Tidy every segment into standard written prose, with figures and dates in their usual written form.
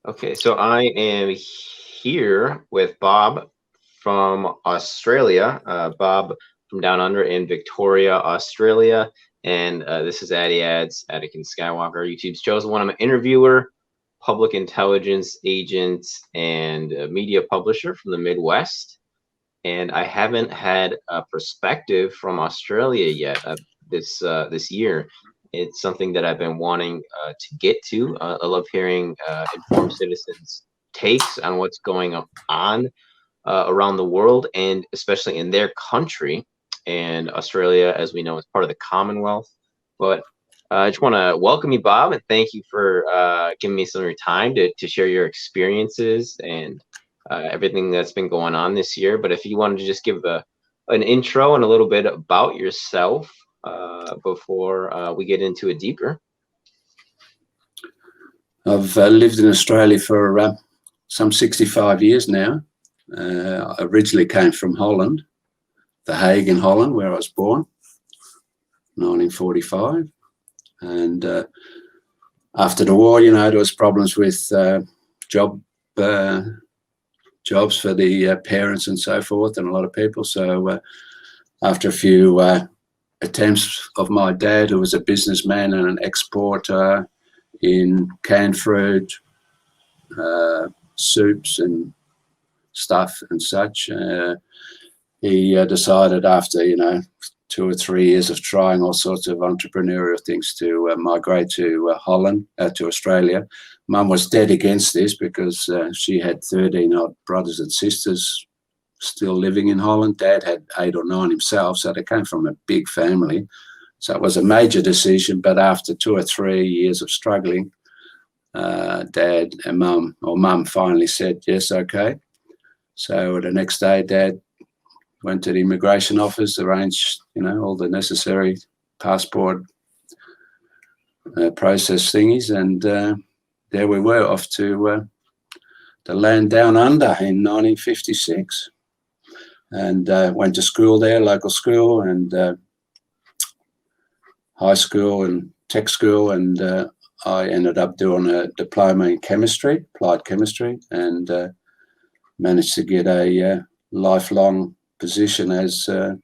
Okay, so I am here with Bob from Australia. Bob from Down Under in Victoria, Australia. And this is Addy Ads, Anakin Skywalker. YouTube's chosen one. I'm an interviewer, public intelligence agent, and a media publisher from the Midwest. And I haven't had a perspective from Australia yet this year. It's something that I've been wanting to get to. I love hearing informed citizens' takes on what's going on around the world, and especially in their country. And Australia, as we know, is part of the Commonwealth. But I just want to welcome you, Bob, and thank you for giving me some of your time to share your experiences and everything that's been going on this year. But if you wanted to just give an intro and a little bit about yourself before we get into it deeper. I've lived in Australia for some 65 years now. I originally came from Holland, The Hague in Holland, where I was born, 1945. And after the war, there was problems with jobs for the parents and so forth, and a lot of people. So after a few attempts of my dad, who was a businessman and an exporter in canned fruit, soups and stuff and such, he decided after 2 or 3 years of trying all sorts of entrepreneurial things to migrate to Holland, to Australia. Mum was dead against this because she had 13 odd brothers and sisters still living in Holland. Dad had 8 or 9 himself, so they came from a big family. So it was a major decision, but after 2 or 3 years of struggling, Dad and Mum finally said, yes, okay. So the next day, Dad went to the immigration office, arranged, all the necessary passport process thingies, and there we were, off to the land down under in 1956, and went to school there, local school and high school and tech school, and I ended up doing a diploma in chemistry, applied chemistry, and managed to get a lifelong position as an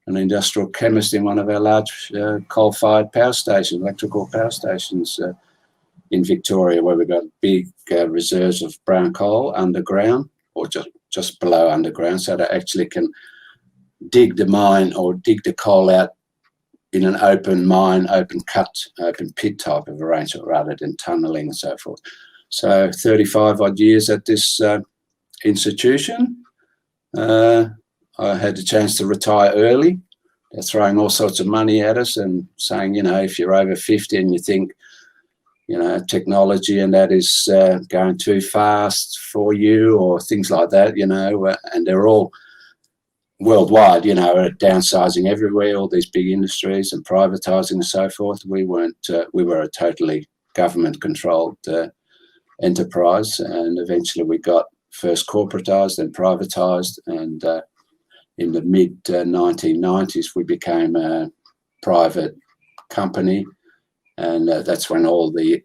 industrial chemist in one of our large coal-fired power stations, electrical power stations in Victoria, where we've got big reserves of brown coal underground, or just below underground, so they actually can dig the mine or dig the coal out in an open mine, open cut, open pit type of arrangement rather than tunnelling and so forth. So 35 odd years at this institution. I had the chance to retire early. They're throwing all sorts of money at us and saying, if you're over 50 and you think, technology and that is going too fast for you, or things like that, and they're all worldwide, downsizing everywhere, all these big industries and privatizing and so forth. We weren't, we were a totally government controlled enterprise, and eventually we got first corporatized, then privatized, and in the mid 1990s we became a private company, and that's when all the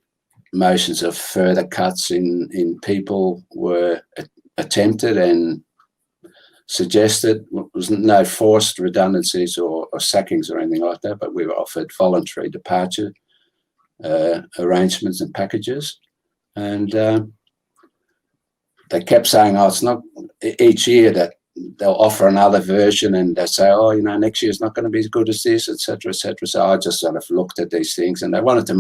motions of further cuts in people were attempted and suggested. There was no forced redundancies or sackings or anything like that, but we were offered voluntary departure arrangements and packages, and they kept saying, it's not each year that they'll offer another version, and they say, next year's not going to be as good as this, etc., etc. So I just sort of looked at these things, and they wanted to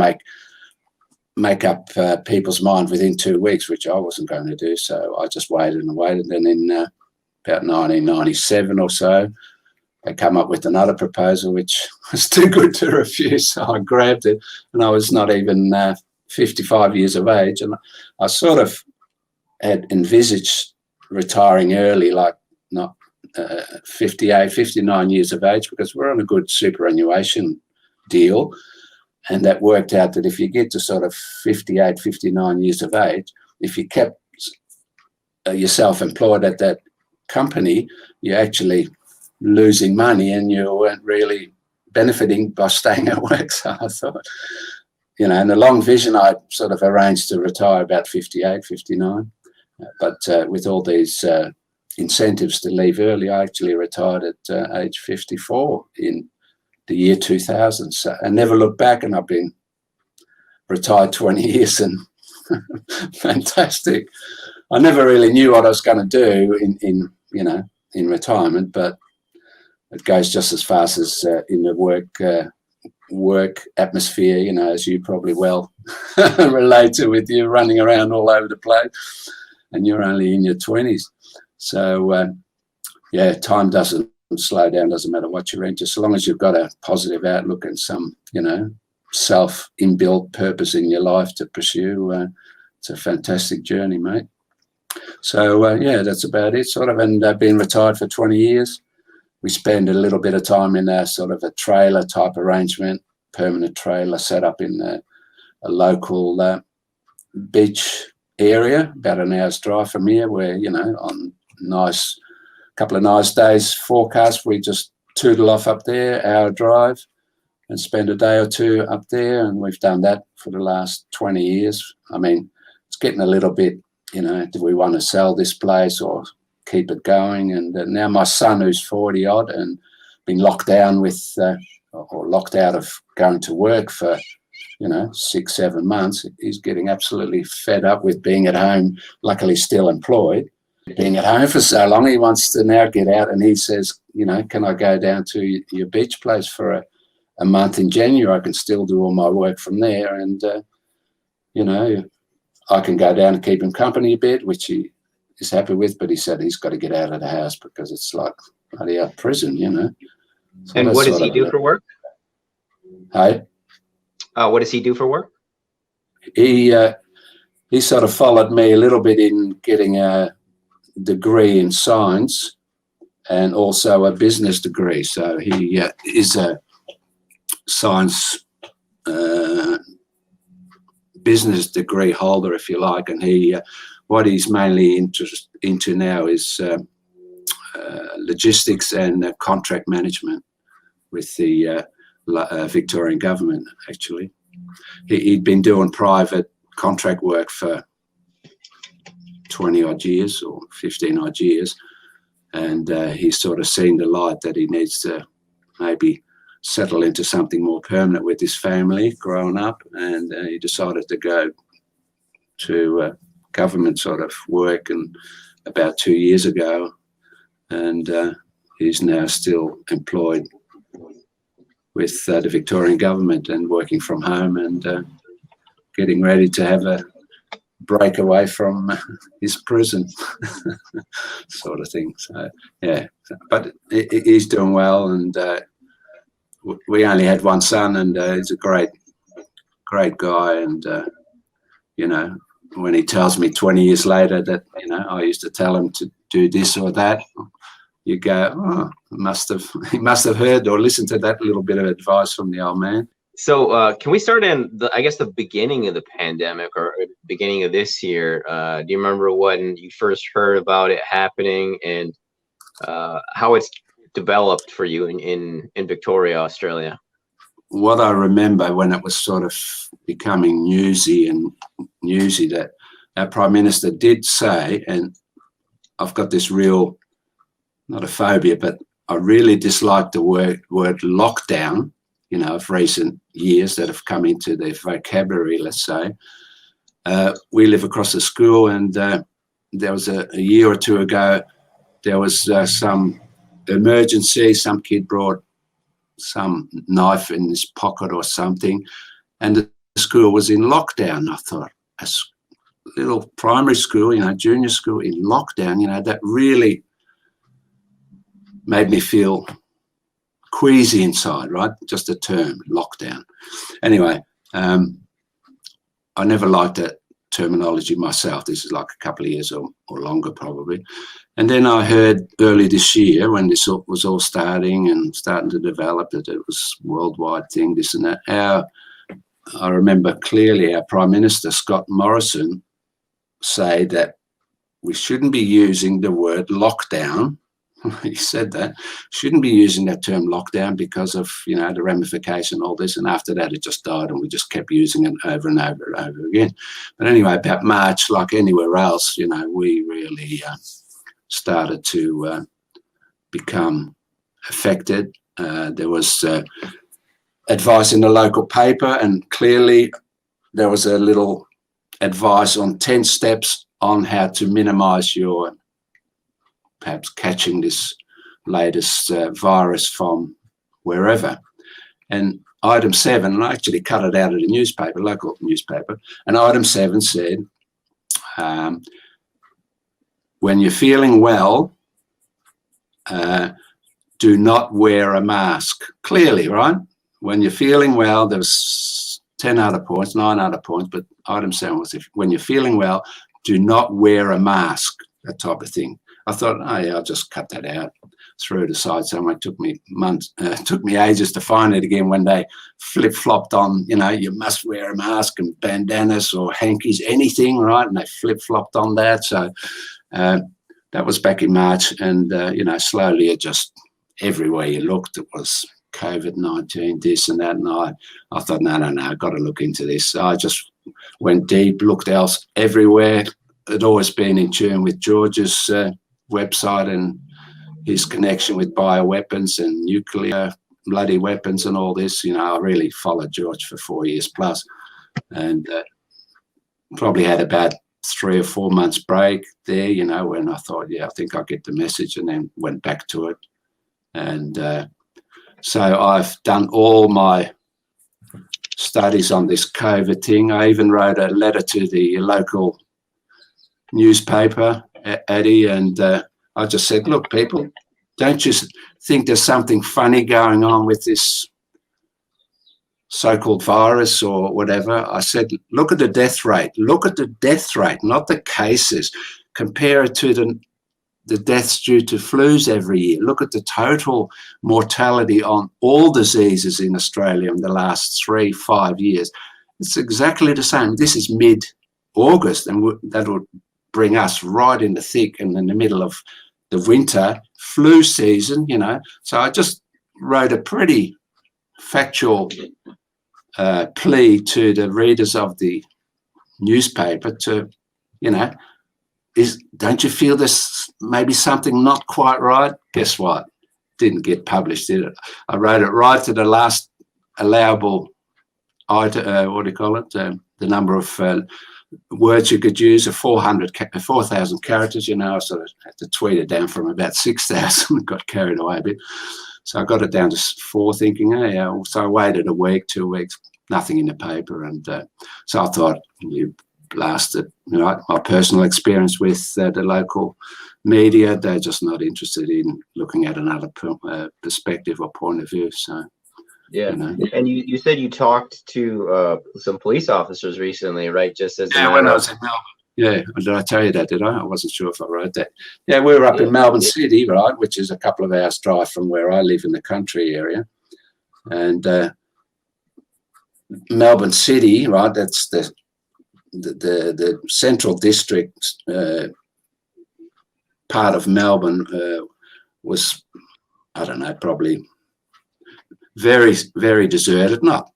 make up people's mind within 2 weeks, which I wasn't going to do. So I just waited and waited. And in about 1997 or so, they come up with another proposal, which was too good to refuse. So I grabbed it, and I was not even 55 years of age, and I sort of had envisaged retiring early, like not 58, 59 years of age, because we're on a good superannuation deal. And that worked out that if you get to sort of 58, 59 years of age, if you kept yourself employed at that company, you're actually losing money and you weren't really benefiting by staying at work. So I thought, you know, in the long vision, I sort of arranged to retire about 58, 59. But with all these incentives to leave early, I actually retired at age 54 in the year 2000. So I never looked back, and I've been retired 20 years and fantastic. I never really knew what I was going to do in retirement, but it goes just as fast as in the work atmosphere, you know, as you probably well relate to, with you running around all over the place, and you're only in your 20s. So yeah, time doesn't slow down, doesn't matter what you're into, so long as you've got a positive outlook and some, you know, self inbuilt purpose in your life to pursue. It's a fantastic journey, mate. So yeah, that's about it, sort of. And I've been retired for 20 years. We spend a little bit of time in a sort of a trailer type arrangement, permanent trailer set up in a local beach area, about an hour's drive from here, where, you know, on couple of nice days forecast, we just tootle off up there, hour drive, and spend a day or two up there. And we've done that for the last 20 years. I mean, it's getting a little bit, you know, do we want to sell this place or keep it going? And now my son, who's 40 odd and been locked down with or locked out of going to work for, you know, 6-7 months, he's getting absolutely fed up with being at home, luckily still employed, being at home for so long. He wants to now get out, and he says, you know, can I go down to your beach place for a month in January? I can still do all my work from there, and you know, I can go down and keep him company a bit, which he is happy with, but he said he's got to get out of the house because it's like bloody out prison, you know. So and what does he do for work? Hey? What does he do for work? He sort of followed me a little bit in getting a degree in science and also a business degree. So he is a science business degree holder, if you like, and he what he's mainly interested into now is logistics and contract management with the Victorian government. Actually, he'd been doing private contract work for 20 odd years or 15 odd years, and he's sort of seen the light that he needs to maybe settle into something more permanent with his family growing up, and he decided to go to government sort of work, and about 2 years ago, and he's now still employed with the Victorian government and working from home, and getting ready to have a break away from his prison sort of thing. So yeah, but he's doing well, and we only had one son, and he's a great guy. And you know, when he tells me 20 years later that, you know, I used to tell him to do this or that, you go, oh, he must have heard or listened to that little bit of advice from the old man. So can we start in I guess the beginning of the pandemic, or beginning of this year? Do you remember when you first heard about it happening, and how it's developed for you in Victoria, Australia? What I remember when it was sort of becoming newsy that our Prime Minister did say, and I've got this real, not a phobia, but I really dislike the word lockdown, you know, of recent years that have come into their vocabulary, let's say. We live across the school, and there was a year or two ago, there was some emergency. Some kid brought some knife in his pocket or something, and the school was in lockdown. I thought, a little primary school, you know, junior school in lockdown, you know, that really made me feel queasy inside, right? Just the term, lockdown. Anyway, I never liked that terminology myself. This is like a couple of years or longer probably. And then I heard early this year, when this was all starting to develop, that it was a worldwide thing, this and that. I remember clearly our Prime Minister, Scott Morrison, say that we shouldn't be using the word lockdown he said that, shouldn't be using that term lockdown because of, you know, the ramification, all this. And after that, it just died, and we just kept using it over and over and over again. But anyway, about March, like anywhere else, you know, we really started to become affected. There was advice in the local paper, and clearly there was a little advice on 10 steps on how to minimize your perhaps catching this latest virus from wherever. And item 7, and I actually cut it out of the newspaper, local newspaper, and item 7 said, when you're feeling well, do not wear a mask. Clearly, right? When you're feeling well, there's 10 other points, 9 other points, but item 7 was, when you're feeling well, do not wear a mask, that type of thing. I thought, oh yeah, I'll just cut that out, threw it aside somewhere. It took me months, took me ages to find it again when they flip-flopped on, you know, you must wear a mask and bandanas or hankies, anything, right? And they flip-flopped on that. So that was back in March, and, you know, slowly it just, everywhere you looked, it was COVID-19, this and that. And I thought, no, I've got to look into this. So I just went deep, looked else everywhere. I'd always been in tune with George's website and his connection with bioweapons and nuclear bloody weapons and all this. You know, I really followed George for 4 years plus, and probably had about 3 or 4 months break there, you know, when I thought, yeah, I think I'll get the message, and then went back to it. And so I've done all my studies on this COVID thing. I even wrote a letter to the local newspaper, Addy, and I just said, look, people, don't you think there's something funny going on with this so-called virus or whatever? I said, look at the death rate. Look at the death rate, not the cases. Compare it to the deaths due to flus every year. Look at the total mortality on all diseases in Australia in the last 3-5 years. It's exactly the same. This is mid-August, and that would bring us right in the thick and in the middle of the winter flu season, you know. So I just wrote a pretty factual plea to the readers of the newspaper to, you know, don't you feel there's maybe something not quite right? Guess what? Didn't get published, did it? I wrote it right to the last allowable item, what do you call it? The number of words you could use, 4,000 characters, you know. I sort of had to tweet it down from about 6,000, got carried away a bit. So I got it down to 4, thinking, hey, so I waited a week, 2 weeks, nothing in the paper. And so I thought, you blasted, you know, my personal experience with the local media, they're just not interested in looking at another perspective or point of view. So, yeah. You know. And you said you talked to some police officers recently, right? Just as when I was in Melbourne. Yeah, did I tell you that, did I? I wasn't sure if I wrote that. Yeah, we were up in Melbourne City, right, which is a couple of hours drive from where I live in the country area. And Melbourne City, right, that's the central district part of Melbourne was, I don't know, probably very, very deserted, not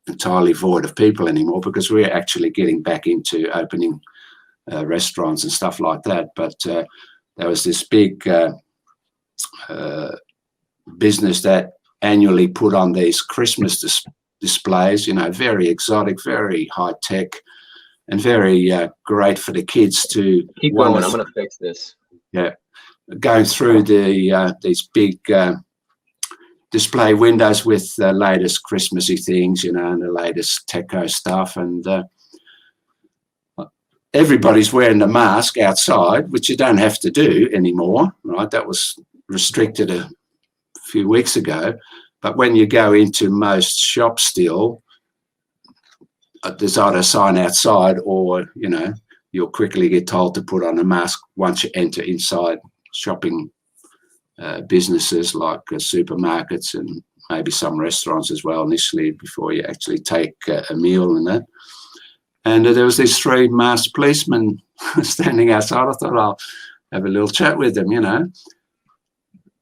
entirely void of people anymore, because we're actually getting back into opening restaurants and stuff like that. But there was this big business that annually put on these Christmas displays, you know, very exotic, very high tech, and very great for the kids to keep going. I'm going to fix this. Yeah, going through these big display windows with the latest Christmassy things, you know, and the latest techo stuff, and everybody's wearing the mask outside, which you don't have to do anymore, right? That was restricted a few weeks ago. But when you go into most shops still, there's either a sign outside, or, you know, you'll quickly get told to put on a mask once you enter inside shopping businesses like supermarkets and maybe some restaurants as well initially, before you actually take a meal and that. And there was these 3 masked policemen standing outside. I thought I'll have a little chat with them, you know.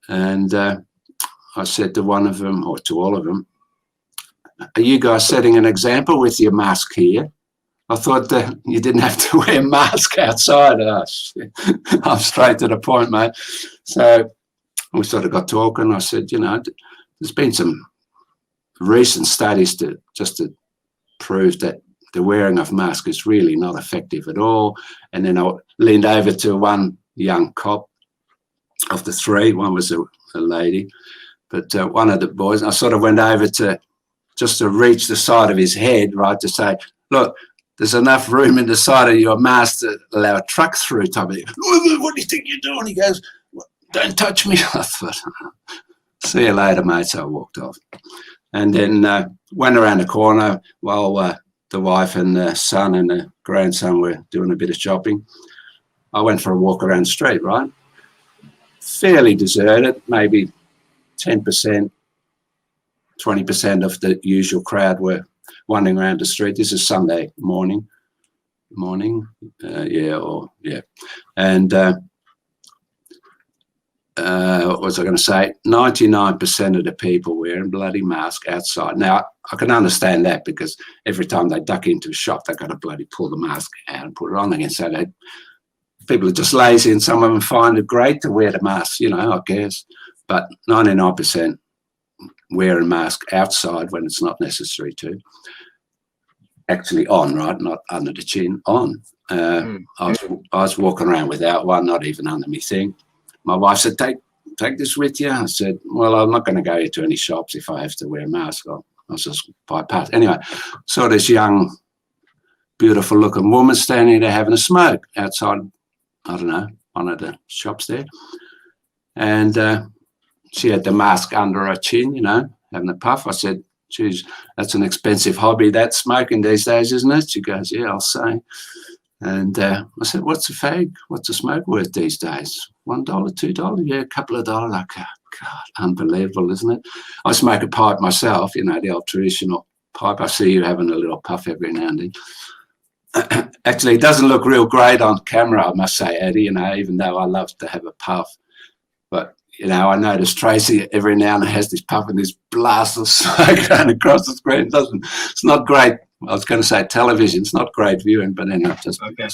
And I said to one of them, or to all of them, are you guys setting an example with your mask here? I thought that you didn't have to wear a mask outside. Oh, shit. I'm straight to the point, mate. So we sort of got talking. I said, you know, there's been some recent studies to prove that the wearing of mask is really not effective at all. And then I leaned over to one young cop of the three. One was a lady, but one of the boys, I sort of went over to just to reach the side of his head, right, to say, look, there's enough room in the side of your mask to allow a truck through. What do you think you're doing? He goes, don't touch me. I thought, see you later, mate. So I walked off. And then went around the corner while the wife and the son and the grandson were doing a bit of shopping. I went for a walk around the street, right? Fairly deserted, maybe 10%, 20% of the usual crowd were wandering around the street. This is Sunday morning. And what was I going to say? 99% of the people wearing bloody mask outside. Now, I can understand that because every time they duck into a shop, they've got to bloody pull the mask out and put it on again. So people are just lazy, and some of them find it great to wear the mask, you know, I guess. But 99% wear a mask outside when it's not necessary to. Actually on, right? Not under the chin, on. I was walking around without one, not even under my thing. My wife said, take this with you. I said, well, I'm not going to go to any shops if I have to wear a mask. I'll just bypass. Anyway, saw this young, beautiful looking woman standing there having a smoke outside, I don't know, one of the shops there. And she had the mask under her chin, you know, having a puff. I said, geez, that's an expensive hobby, that smoking these days, isn't it? She goes, yeah, I'll say. And I said, what's a fag? What's a smoke worth these days? $1, $2? Yeah, a couple of dollars. Like, oh, God, unbelievable, isn't it? I smoke a pipe myself, you know, the old traditional pipe. I see you having a little puff every now and then. Actually, it doesn't look real great on camera, I must say, Eddie, you know, even though I love to have a puff. But, you know, I notice Tracy every now and then has this puff and this blast of smoke going across the screen. It's not great. I was going to say television. It's not great viewing, but anyway, just okay.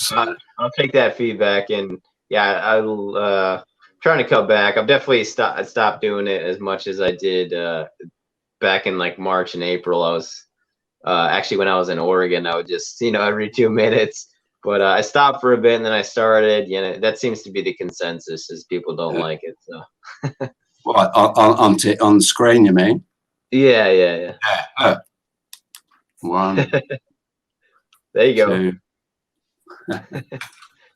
I'll take that feedback, and yeah, I'll trying to cut back. I've definitely stopped doing it as much as I did back in like March and April. I was actually, when I was in Oregon, I would just, you know, every 2 minutes. But I stopped for a bit, and then I started. You know, that seems to be the consensus, is people don't like it. So. What, on the screen, you mean? Yeah. One. There you go.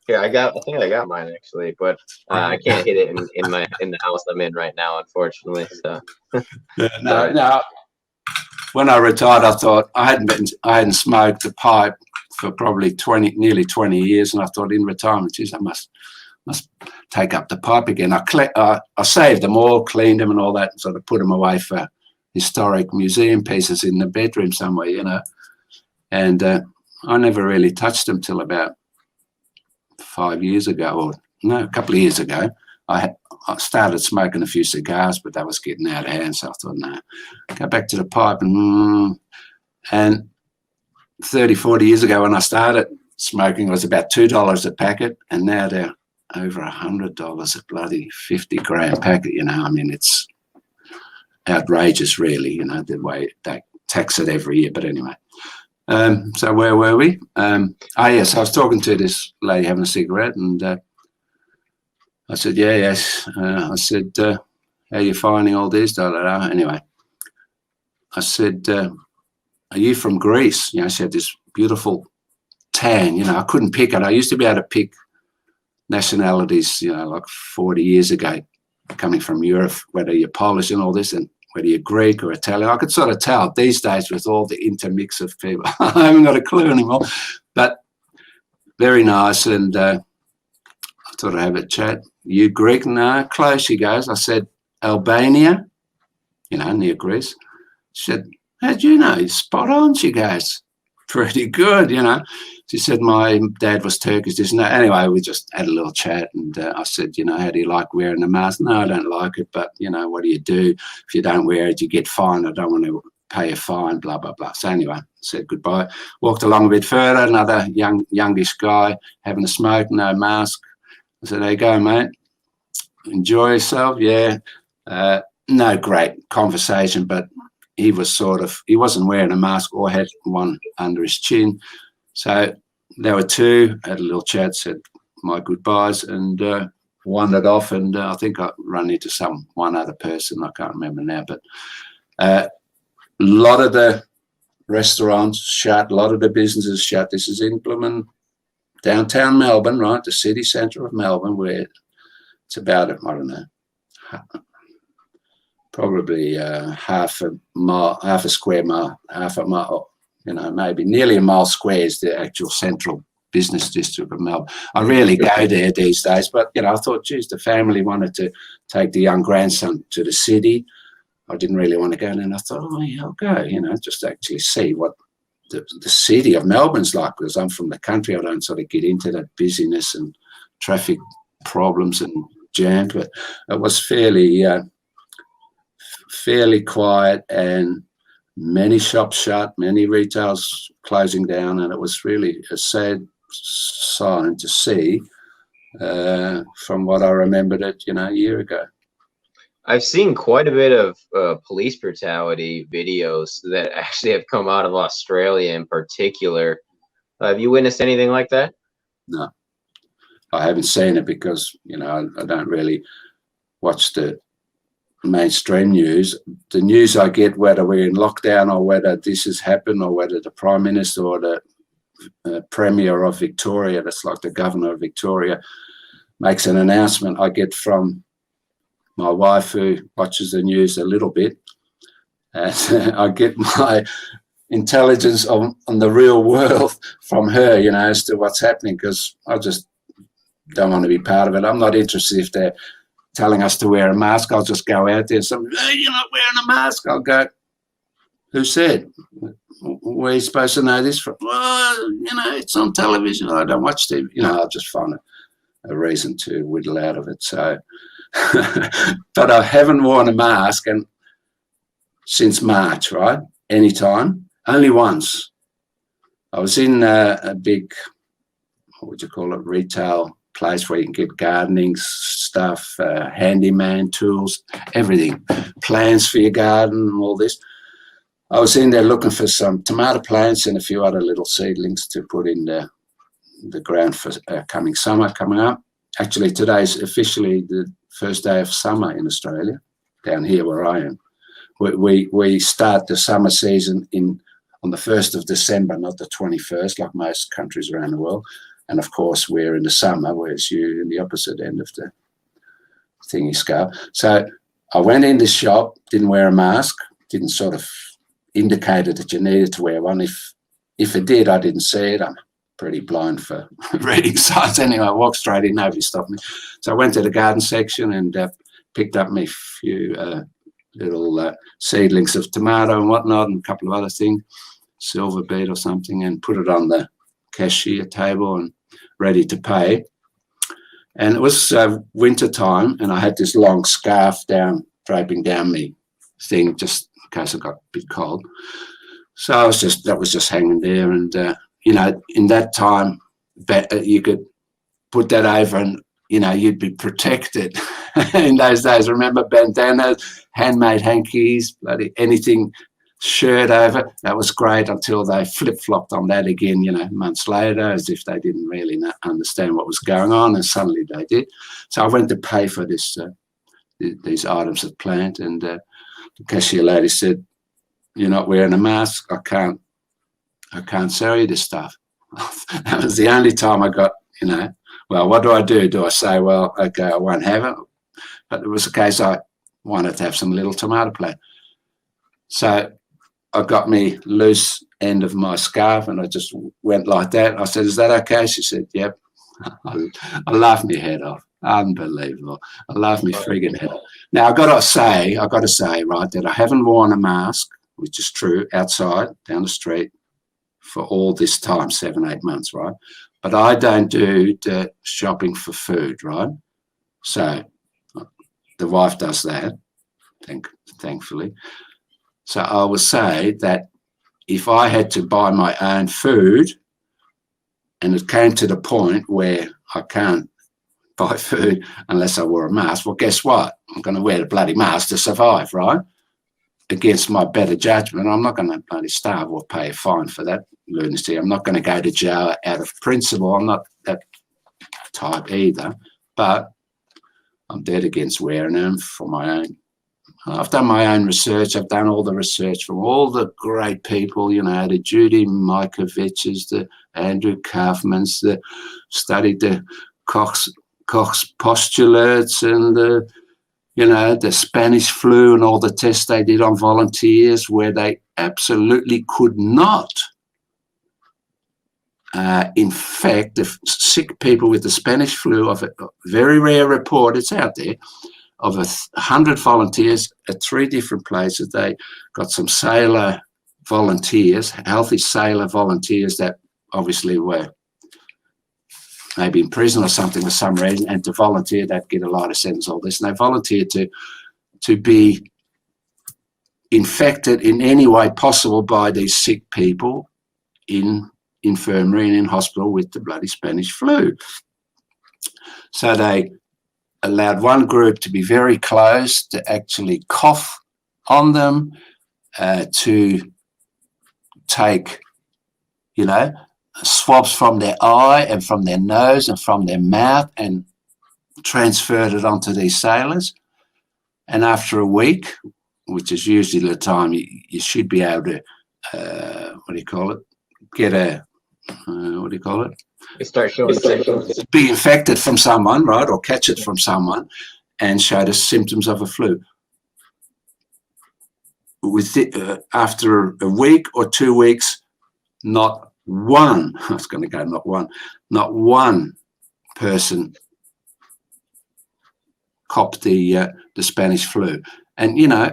Here, I think I got mine actually, but I can't hit it in the house I'm in right now, unfortunately. So. No. When I retired, I thought I hadn't smoked a pipe for probably nearly 20 years, and I thought in retirement, geez, I must take up the pipe again. I saved them all, cleaned them and all that, and sort of put them away for historic museum pieces in the bedroom somewhere, you know. And I never really touched them till about 5 years ago, or no, a couple of years ago. I started smoking a few cigars, but that was getting out of hand, so I thought, no, go back to the pipe. And 30, 40 years ago when I started smoking, it was about $2 a packet, and now they're over $100 a bloody 50-gram packet, you know. I mean, it's outrageous, really, you know, the way they tax it every year. But anyway, so where were we? Yes, I was talking to this lady having a cigarette, and I said, yes. I said, how are you finding all this? Anyway, I said, are you from Greece? You know, she had this beautiful tan, you know. I couldn't pick it. I used to be able to pick nationalities, you know, like 40 years ago, coming from Europe, whether you're Polish and all this, and whether you're Greek or Italian. I could sort of tell. These days, with all the intermix of people, I haven't got a clue anymore. But very nice, and I thought I'd have a chat. You Greek? No, close, she goes. I said, Albania, you know, near Greece. She said, how'd you know? Spot on, she goes. pretty good, you know. She said my dad was Turkish, isn't it? Anyway, we just had a little chat, and I said, you know, how do you like wearing a mask? No, I don't like it, but, you know, what do you do? If you don't wear it, you get fined. I don't want to pay a fine, blah, blah, blah. So anyway, said goodbye. Walked along a bit further, another youngish guy having a smoke, no mask. I said, there you go, mate. Enjoy yourself. Yeah. No great conversation, but he wasn't wearing a mask or had one under his chin. So there were two, had a little chat, said my goodbyes, and wandered off. And I think I ran into one other person, I can't remember now, but a lot of the restaurants shut, a lot of the businesses shut. This is in downtown Melbourne, right, the city centre of Melbourne, where it's about, I don't know, probably half a square mile, half a mile, you know, maybe nearly a mile square is the actual central business district of Melbourne. I rarely go there these days, but, you know, I thought, geez, the family wanted to take the young grandson to the city. I didn't really want to go, and I thought, oh, yeah, I'll go, you know, just to actually see what the city of Melbourne's like, because I'm from the country. I don't sort of get into that busyness and traffic problems and jammed, but it was fairly quiet, and many shops shut, many retails closing down, and it was really a sad sign to see from what I remembered it, you know, a year ago. I've seen quite a bit of police brutality videos that actually have come out of Australia in particular. Have you witnessed anything like that? No, I haven't seen it because, you know, I don't really watch the mainstream news. The news I get, whether we're in lockdown or whether this has happened or whether the Prime Minister or the Premier of Victoria, that's like the Governor of Victoria, makes an announcement, I get from my wife, who watches the news a little bit, and I get my intelligence on the real world from her, you know, as to what's happening, because I just don't want to be part of it. I'm not interested if they're telling us to wear a mask. I'll just go out there and say, hey, you're not wearing a mask. I'll go, who said? Where are you supposed to know this from? Well, you know, it's on television. I don't watch TV. You know, I'll just find a reason to whittle out of it. So, but I haven't worn a mask and since March, right? Anytime, only once. I was in a big, what would you call it, retail place where you can get gardening stuff, handyman tools, everything, plants for your garden, all this. I was in there looking for some tomato plants and a few other little seedlings to put in the ground for coming summer coming up. Actually, today's officially the first day of summer in Australia, down here where I am. We start the summer season on the 1st of December, not the 21st, like most countries around the world. And of course, we're in the summer, whereas you're in the opposite end of the thingy scale. So I went in this shop, didn't wear a mask, didn't sort of indicated that you needed to wear one. If it did, I didn't see it. I'm pretty blind for reading signs anyway. I walked straight in, nobody stopped me. So I went to the garden section and picked up me few little seedlings of tomato and whatnot, and a couple of other things, silver beet or something, and put it on the cashier table and ready to pay. And it was winter time, and I had this long scarf draping down me thing, just in case I got a bit cold. So that was just hanging there, and you know, in that time, you could put that over, and you know, you'd be protected. In those days, remember bandanas, handmade hankies, bloody anything, shirt over. That was great until they flip-flopped on that again, you know, months later, as if they didn't really understand what was going on, and suddenly they did. So I went to pay for these items of plant, and the cashier lady said, "You're not wearing a mask. I can't sell you this stuff." That was the only time I got, you know, well, what do? Do I say, well, okay, I won't have it? But it was a case I wanted to have some little tomato plant. So I got me loose end of my scarf and I just went like that. I said, "Is that okay?" She said, "Yep." I laughed my head off. Unbelievable. I laughed my frigging head off. Now, I got to say, right, that I haven't worn a mask, which is true, outside, down the street, for all this time, 7, 8 months, right? But I don't do the shopping for food, right? So the wife does that, thankfully. So I would say that if I had to buy my own food and it came to the point where I can't buy food unless I wore a mask, well, guess what? I'm going to wear the bloody mask to survive, right? Against my better judgment, I'm not going to bloody starve or pay a fine for that lunacy. I'm not going to go to jail out of principle. I'm not that type either, but I'm dead against wearing them for my own. I've done my own research. I've done all the research from all the great people, you know, the Judy Mikovic's, the Andrew Kaufman's, the studied the Koch's postulates and the, you know, the Spanish flu and all the tests they did on volunteers where they absolutely could not infect the sick people with the Spanish flu. Of a very rare report, it's out there, of 100 volunteers at 3 different places. They got some sailor volunteers, healthy sailor volunteers that obviously were maybe in prison or something for some reason, and to volunteer, they'd get a lighter sentence, all this. And they volunteered to be infected in any way possible by these sick people in infirmary and in hospital with the bloody Spanish flu. So they allowed one group to be very close, to actually cough on them, to take, you know, swabs from their eye and from their nose and from their mouth and transferred it onto these sailors. And after a week, which is usually the time you should be able to, what do you call it, get a, what do you call it? You start showing symptoms. Be infected from someone, right, or catch it from someone and show the symptoms of a flu. With after a week or 2 weeks, not one, I was going to go not one person copped the Spanish flu. And, you know,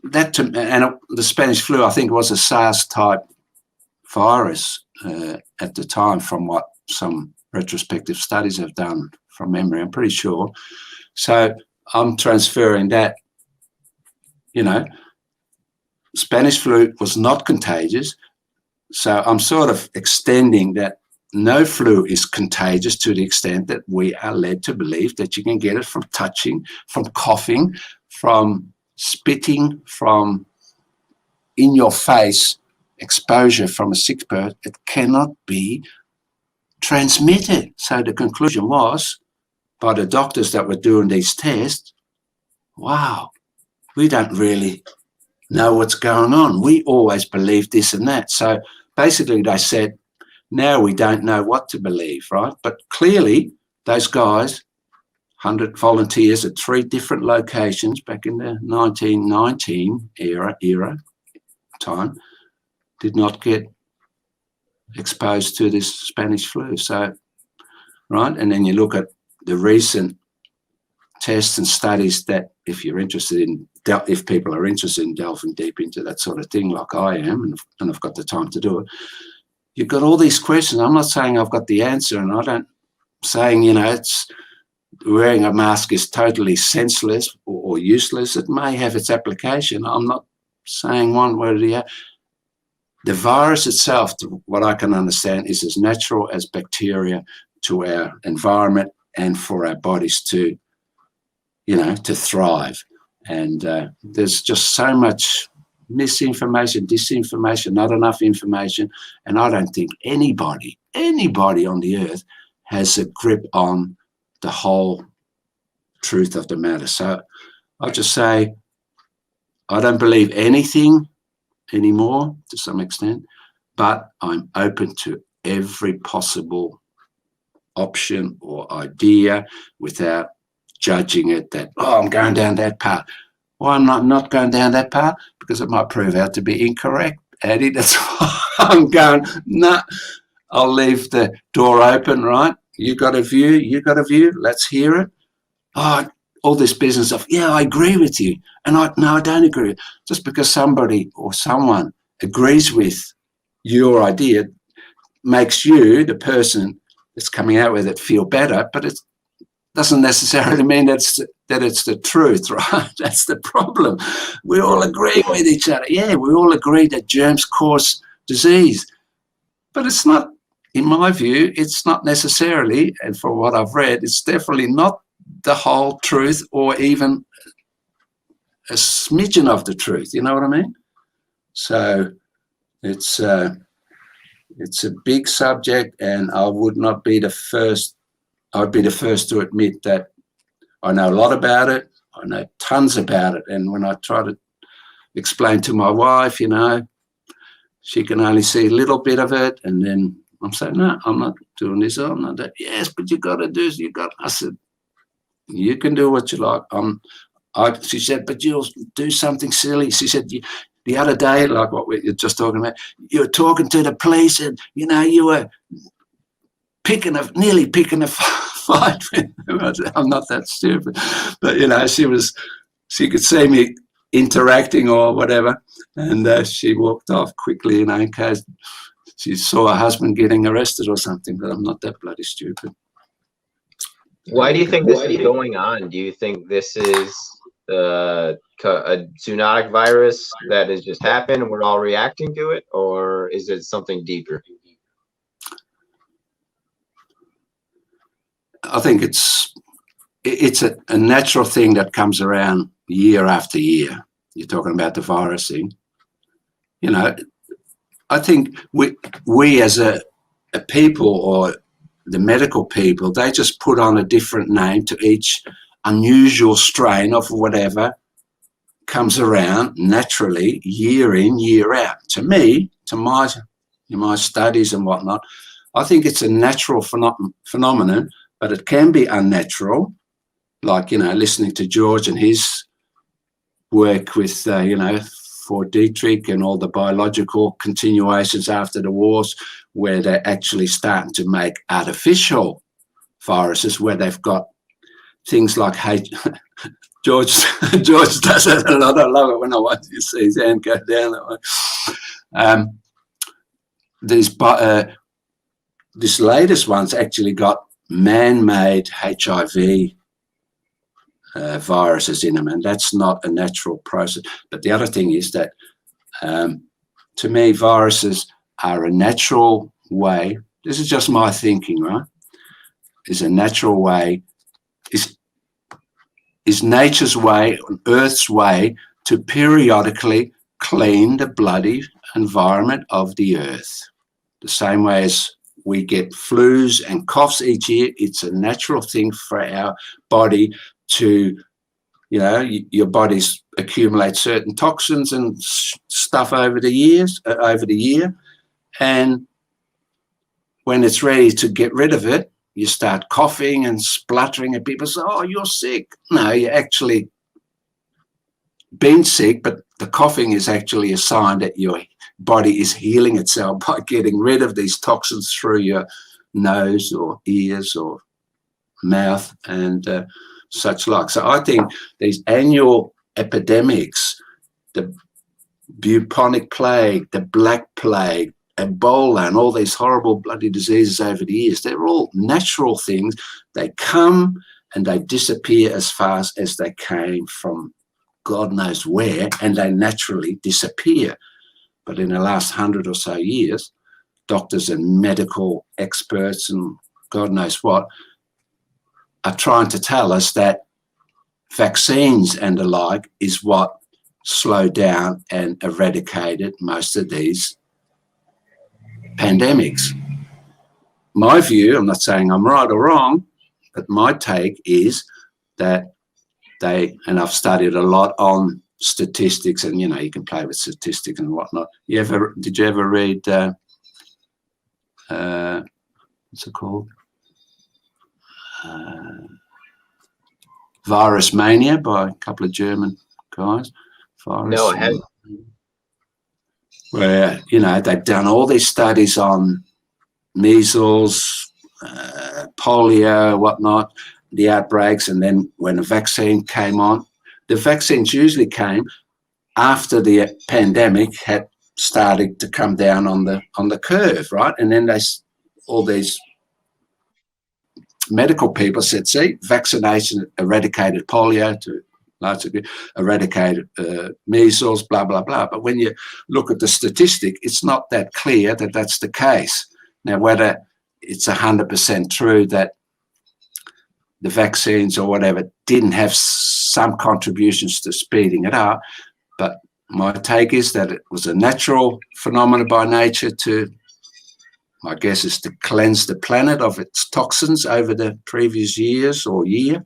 that the Spanish flu, I think, was a SARS-type virus at the time, from what some retrospective studies have done from memory, I'm pretty sure. So I'm transferring that, you know, Spanish flu was not contagious. So I'm sort of extending that no flu is contagious to the extent that we are led to believe that you can get it from touching, from coughing, from spitting, from in your face exposure from a sick person. It cannot be transmitted. So the conclusion was, by the doctors that were doing these tests, wow, we don't really know what's going on. We always believed this and that. So basically they said, now we don't know what to believe, right? But clearly those guys, 100 volunteers at 3 different locations back in the 1919 era time, did not get exposed to this Spanish flu. So, right, and then you look at the recent tests and studies that, if you're interested in, if people are interested in delving deep into that sort of thing, like I am, and I've got the time to do it, you've got all these questions. I'm not saying I've got the answer, and I don't saying, you know, it's wearing a mask is totally senseless or useless. It may have its application. I'm not saying one way or the other. The virus itself, what I can understand, is as natural as bacteria to our environment and for our bodies to, you know, to thrive. And there's just so much misinformation, disinformation, not enough information. And I don't think anybody on the earth has a grip on the whole truth of the matter. So I'll just say, I don't believe anything anymore to some extent, but I'm open to every possible option or idea without judging it that, oh, I'm going down that path. Well, I'm not going down that path because it might prove out to be incorrect, Eddie. That's why I'm going, nah, I'll leave the door open, right? You got a view, let's hear it. Oh, all this business of, yeah, I agree with you. And no, I don't agree. Just because somebody or someone agrees with your idea makes you, the person that's coming out with it, feel better, but it doesn't necessarily mean that it's the truth, right? That's the problem. We all agree with each other. Yeah, we all agree that germs cause disease, but it's not, in my view, it's not necessarily, and from what I've read, it's definitely not the whole truth or even a smidgen of the truth. You know what I mean? So it's a big subject, and I would not be the first. I'd be the first to admit that I know a lot about it. I know tons about it. And when I try to explain to my wife, you know, she can only see a little bit of it. And then I'm saying, no, I'm not doing this. I'm not that. Yes, but you got to do this. I said, you can do what you like. She said, but you'll do something silly. She said, the other day, like what we were just talking about, you were talking to the police and, you know, you were nearly picking a fight with them. I'm not that stupid. But, you know, she could see me interacting or whatever. And she walked off quickly, you know, in case she saw her husband getting arrested or something. But I'm not that bloody stupid. Why do you think this is going on? Do you think this is a zoonotic virus that has just happened and we're all reacting to it, or is it something deeper? I think it's a natural thing that comes around year after year. You're talking about the virus thing. You know, I think we as a people, or the medical people, they just put on a different name to each unusual strain of whatever comes around naturally year in, year out. To me, to my studies and whatnot, I think it's a natural phenomenon, but it can be unnatural, like, you know, listening to George and his work with, you know, for Dietrich and all the biological continuations after the wars, where they're actually starting to make artificial viruses, where they've got things like George does it a lot. I love it when I watch you see his hand go down that way. This latest one's actually got man-made HIV viruses in them, and that's not a natural process. But the other thing is that, to me, viruses are a natural way. This is just my thinking, right? Is a natural way, is nature's way, Earth's way to periodically clean the bloody environment of the Earth. The same way as we get flus and coughs each year, it's a natural thing for our body to, you know, your body's accumulate certain toxins and stuff over the year, and when it's ready to get rid of it, you start coughing and spluttering, and people say, oh, you're sick. No, you're actually been sick, but the coughing is actually a sign that your body is healing itself by getting rid of these toxins through your nose or ears or mouth and such like. So I think these annual epidemics, the bubonic plague, the black plague, Ebola, and all these horrible bloody diseases over the years, they're all natural things. They come and they disappear as fast as they came from God knows where, and they naturally disappear. But in the last 100 or so years, doctors and medical experts and God knows what are trying to tell us that vaccines and the like is what slowed down and eradicated most of these pandemics. My view, I'm not saying I'm right or wrong, but my take is that and I've studied a lot on statistics, and, you know, you can play with statistics and whatnot. Did you ever read, what's it called? Virus Mania by a couple of German guys. No, I haven't. Where, you know, they've done all these studies on measles, polio, whatnot, the outbreaks, and then when a vaccine came on, the vaccines usually came after the pandemic had started to come down on the curve, right? And then all these medical people said, see, vaccination eradicated polio to large degree, eradicated measles, blah, blah, blah. But when you look at the statistic, it's not that clear that that's the case. Now, whether it's 100% true that the vaccines or whatever didn't have some contributions to speeding it up, but my take is that it was a natural phenomenon by nature to, my guess is to cleanse the planet of its toxins over the previous years or year.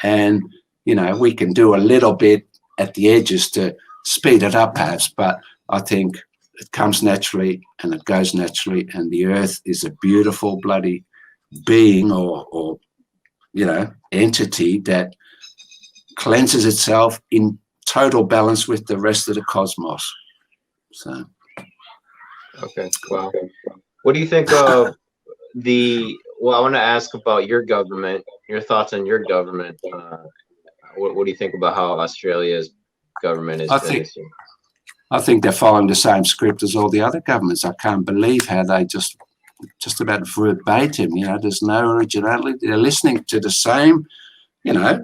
And, you know, we can do a little bit at the edges to speed it up perhaps, but I think it comes naturally and it goes naturally, and the earth is a beautiful bloody being or you know, entity that cleanses itself in total balance with the rest of the cosmos. So, okay, wow. What do you think of well, I want to ask about your government, your thoughts on your government. What do you think about how Australia's government is finishing? I think they're following the same script as all the other governments. I can't believe how they just about verbatim, you know, there's no originality. They're listening to the same, you know,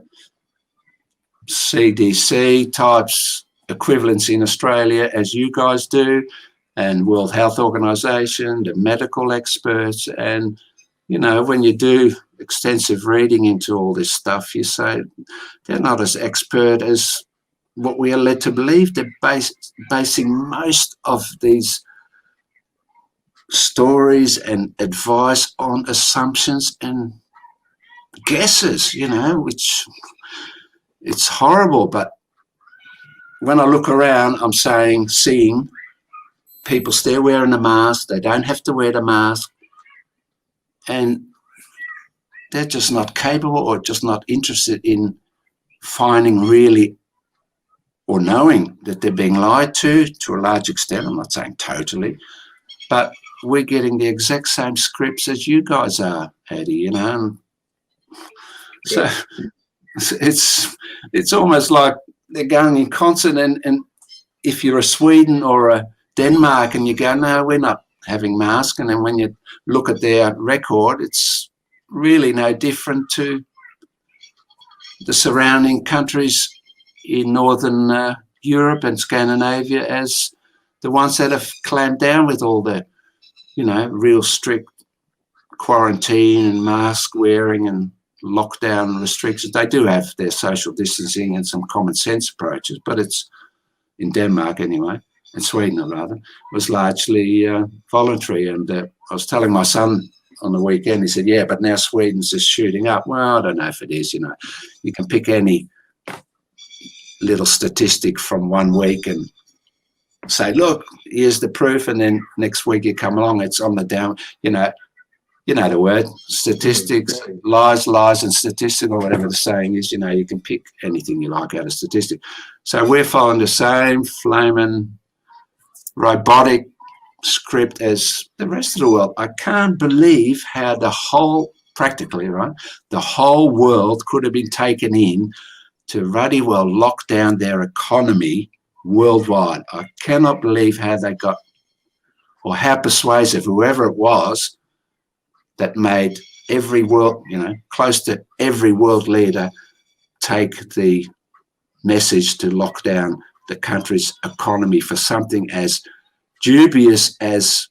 CDC types equivalents in Australia as you guys do, and World Health Organization, the medical experts. And, you know, when you do extensive reading into all this stuff, you say they're not as expert as what we are led to believe. They're basing most of these stories and advice on assumptions and guesses, you know, which it's horrible. But when I look around, I'm seeing people still wearing a mask. They don't have to wear the mask, and they're just not capable or just not interested in finding really or knowing that they're being lied to a large extent. I'm not saying totally, but we're getting the exact same scripts as you guys are, Eddie, you know. And so it's almost like they're going in concert, and if you're a Sweden or a Denmark and you go, no, we're not having masks, and then when you look at their record, it's really no different to the surrounding countries in Northern Europe and Scandinavia as the ones that have clamped down with all the, you know, real strict quarantine and mask wearing and lockdown restrictions. They do have their social distancing and some common sense approaches, but it's, in Denmark anyway, in Sweden rather, was largely voluntary. And I was telling my son on the weekend, he said, yeah, but now Sweden's just shooting up. Well, I don't know if it is, you know. You can pick any little statistic from 1 week and say, look, here's the proof, and then next week you come along, it's on the down, you know the word, statistics, lies, and statistics, or whatever the saying is, you know, you can pick anything you like out of statistic. So we're following the same flaming robotic script as the rest of the world. I can't believe how practically, right, the whole world could have been taken in to ruddy well lock down their economy worldwide. I cannot believe how they got, or how persuasive whoever it was that made every world, you know, close to every world leader take the message to lock down the country's economy for something as dubious as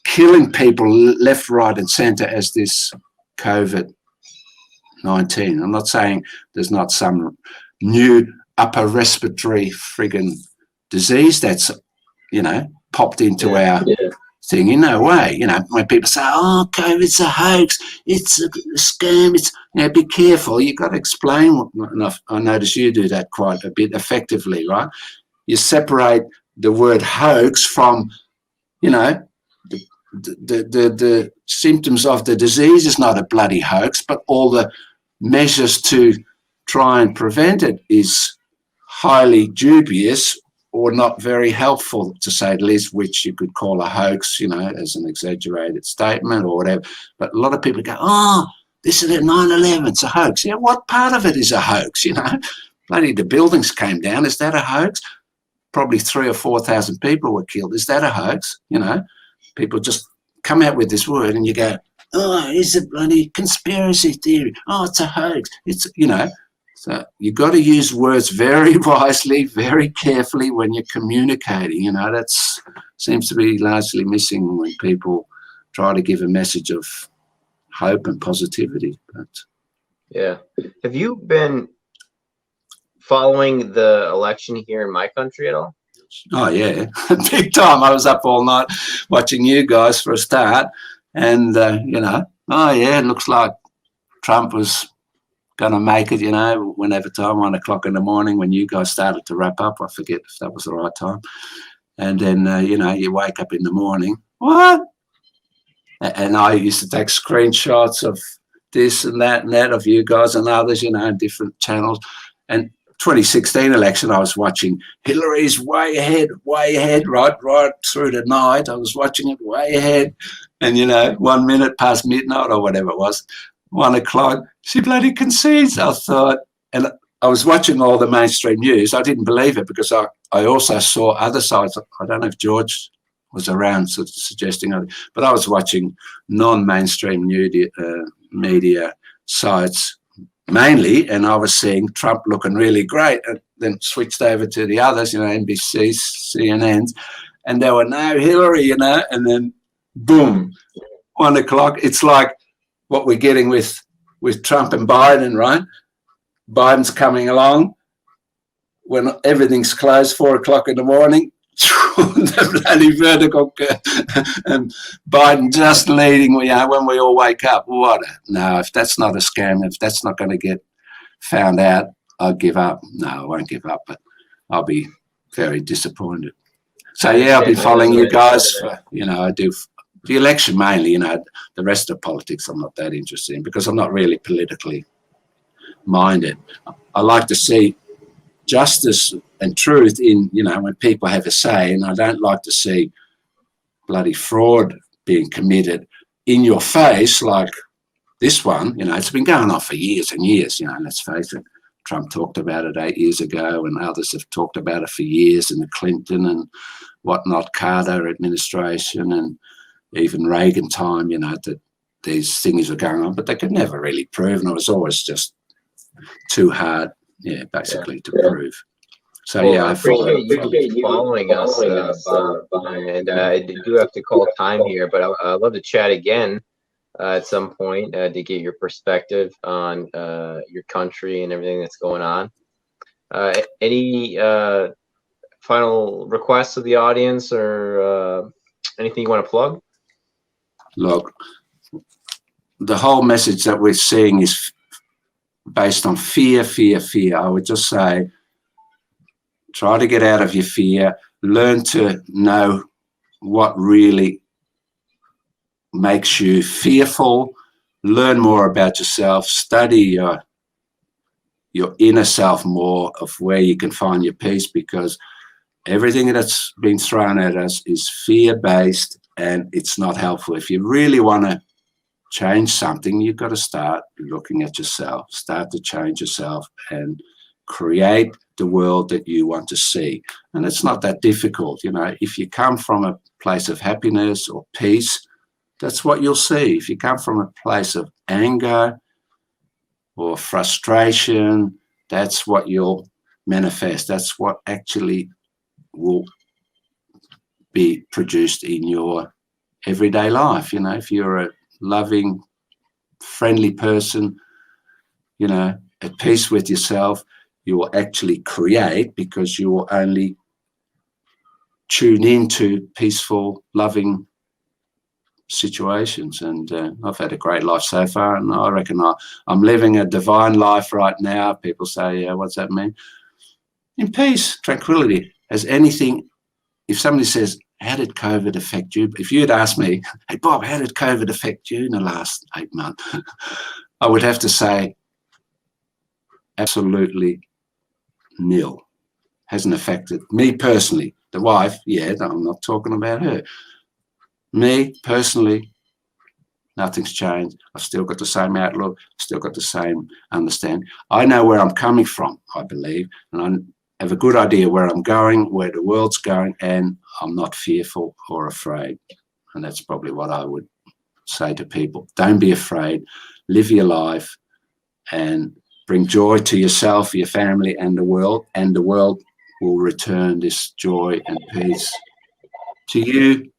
killing people left, right and centre as this COVID-19. I'm not saying there's not some new upper respiratory friggin' disease that's, you know, popped into our thing. In no way, you know, when people say, oh, COVID's a hoax, it's a scam, it's, you know, be careful. You've got to explain. I notice you do that quite a bit effectively, right? You separate the word hoax from, you know, the symptoms of the disease is not a bloody hoax, but all the measures to try and prevent it is highly dubious or not very helpful, to say the least, which you could call a hoax, you know, as an exaggerated statement or whatever. But a lot of people go, oh, this is a 9/11, it's a hoax. Yeah, what part of it is a hoax, you know? Bloody the buildings came down, is that a hoax? probably 3,000 or 4,000 people were killed. Is that a hoax? You know, people just come out with this word and you go, oh, it's a bloody conspiracy theory. Oh, it's a hoax. It's, you know, so you've got to use words very wisely, very carefully when you're communicating. You know, that seems to be largely missing when people try to give a message of hope and positivity. But yeah. Have you been following the election here in my country at all? Oh, yeah, big time. I was up all night watching you guys for a start. And, you know, oh, yeah, it looks like Trump was going to make it, you know, whenever time, 1 o'clock in the morning when you guys started to wrap up. I forget if that was the right time. And then, you know, you wake up in the morning, what? And I used to take screenshots of this and that of you guys and others, you know, in different channels. And 2016 election, I was watching Hillary's way ahead, right through the night. I was watching it way ahead. And, you know, 1 minute past midnight or whatever it was, 1 o'clock, she bloody concedes. I thought, and I was watching all the mainstream news. I didn't believe it because I also saw other sides. I don't know if George was around suggesting it, but I was watching non-mainstream media sites mainly, and I was seeing Trump looking really great, and then switched over to the others, you know, NBC, CNNs, and there were no Hillary, you know, and then boom, 1 o'clock. It's like what we're getting with Trump and Biden, right? Biden's coming along when everything's closed, 4 o'clock in the morning, the bloody vertical curve, and Biden just leading, you know, when we all wake up. No, if that's not a scam, if that's not going to get found out, I'll give up. No, I won't give up, but I'll be very disappointed. So, yeah, I'll be following you guys. You know, I do the election mainly, you know, the rest of politics I'm not that interested in because I'm not really politically minded. I like to see justice and truth in, you know, when people have a say, and I don't like to see bloody fraud being committed in your face like this one. You know, it's been going on for years and years, you know, let's face it. Trump talked about it 8 years ago and others have talked about it for years in the Clinton and whatnot, Carter administration and even Reagan time, you know, that these things were going on, but they could never really prove, and it was always just too hard, basically to prove. So, well, I appreciate you following us, Bob, and I do have to call time here, but I'd love to chat again at some point to get your perspective on your country and everything that's going on. Any final requests of the audience or anything you want to plug? Look, the whole message that we're seeing is based on fear. I would just say, try to get out of your fear, learn to know what really makes you fearful, learn more about yourself, study your inner self more of where you can find your peace, because everything that's been thrown at us is fear-based and it's not helpful. If you really want to change something, you've got to start looking at yourself, start to change yourself and create the world that you want to see. And it's not that difficult. You know, if you come from a place of happiness or peace, that's what you'll see. If you come from a place of anger or frustration, that's what you'll manifest. That's what actually will be produced in your everyday life. You know, if you're a loving, friendly person, you know, at peace with yourself, you will actually create, because you will only tune into peaceful, loving situations. And I've had a great life so far, and I reckon I'm living a divine life right now. People say, yeah, what's that mean? In peace, tranquility. Has anything, if somebody says, how did COVID affect you? If you'd asked me, hey, Bob, how did COVID affect you in the last 8 months? I would have to say, absolutely nil. Hasn't affected me personally. The wife, yeah, I'm not talking about her. Me personally, nothing's changed. I've still got the same outlook, still got the same understanding. I know where I'm coming from, I believe, and have a good idea where I'm going, where the world's going, and I'm not fearful or afraid. And that's probably what I would say to people. Don't be afraid. Live your life and bring joy to yourself, your family, and the world will return this joy and peace to you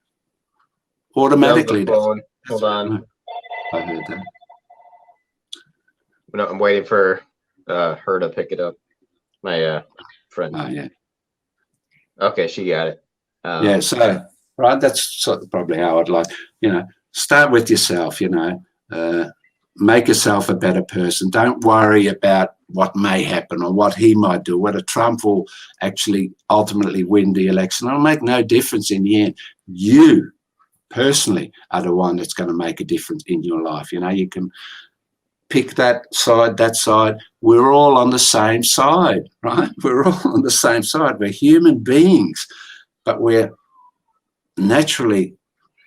automatically. Hold on. I heard that. No, I'm waiting for her to pick it up. My friend. Oh, yeah. Okay, she got it. Yeah, so, right, that's sort of probably how I'd like, start with yourself, make yourself a better person. Don't worry about what may happen or what he might do, whether Trump will actually ultimately win the election. It'll make no difference in the end. You personally are the one that's going to make a difference in your life. You can pick that side. We're all on the same side, right? We're all on the same side. We're human beings, but we're naturally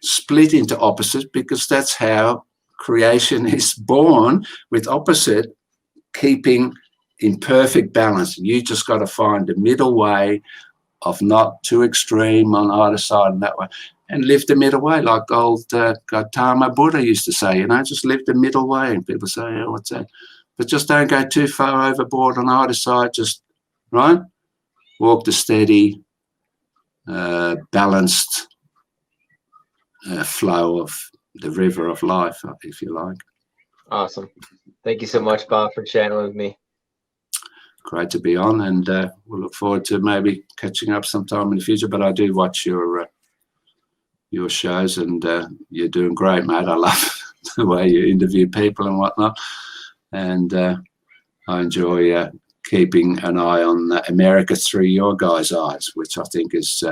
split into opposites because that's how creation is born, with opposite keeping in perfect balance. You just got to find the middle way of not too extreme on either side and that way, and live the middle way, like old Gautama Buddha used to say, just live the middle way. And people say, oh, what's that? But just don't go too far overboard on either side. Just, right? Walk the steady, balanced flow of the river of life, if you like. Awesome. Thank you so much, Bob, for chatting with me. Great to be on, and we'll look forward to maybe catching up sometime in the future. But I do watch your shows, and you're doing great, mate. I love the way you interview people and whatnot, and I enjoy keeping an eye on America through your guys' eyes, which I think is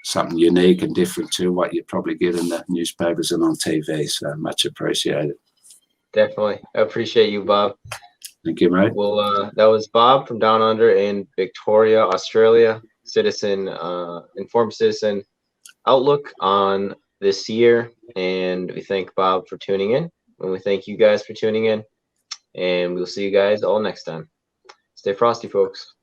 something unique and different to what you probably get in the newspapers and on TV. So much appreciated. Definitely. I appreciate you, Bob. Thank you, mate. Well, that was Bob from Downunder in Victoria, Australia. Informed citizen outlook on this year. And we thank Bob for tuning in. And we thank you guys for tuning in. And we'll see you guys all next time. Stay frosty, folks.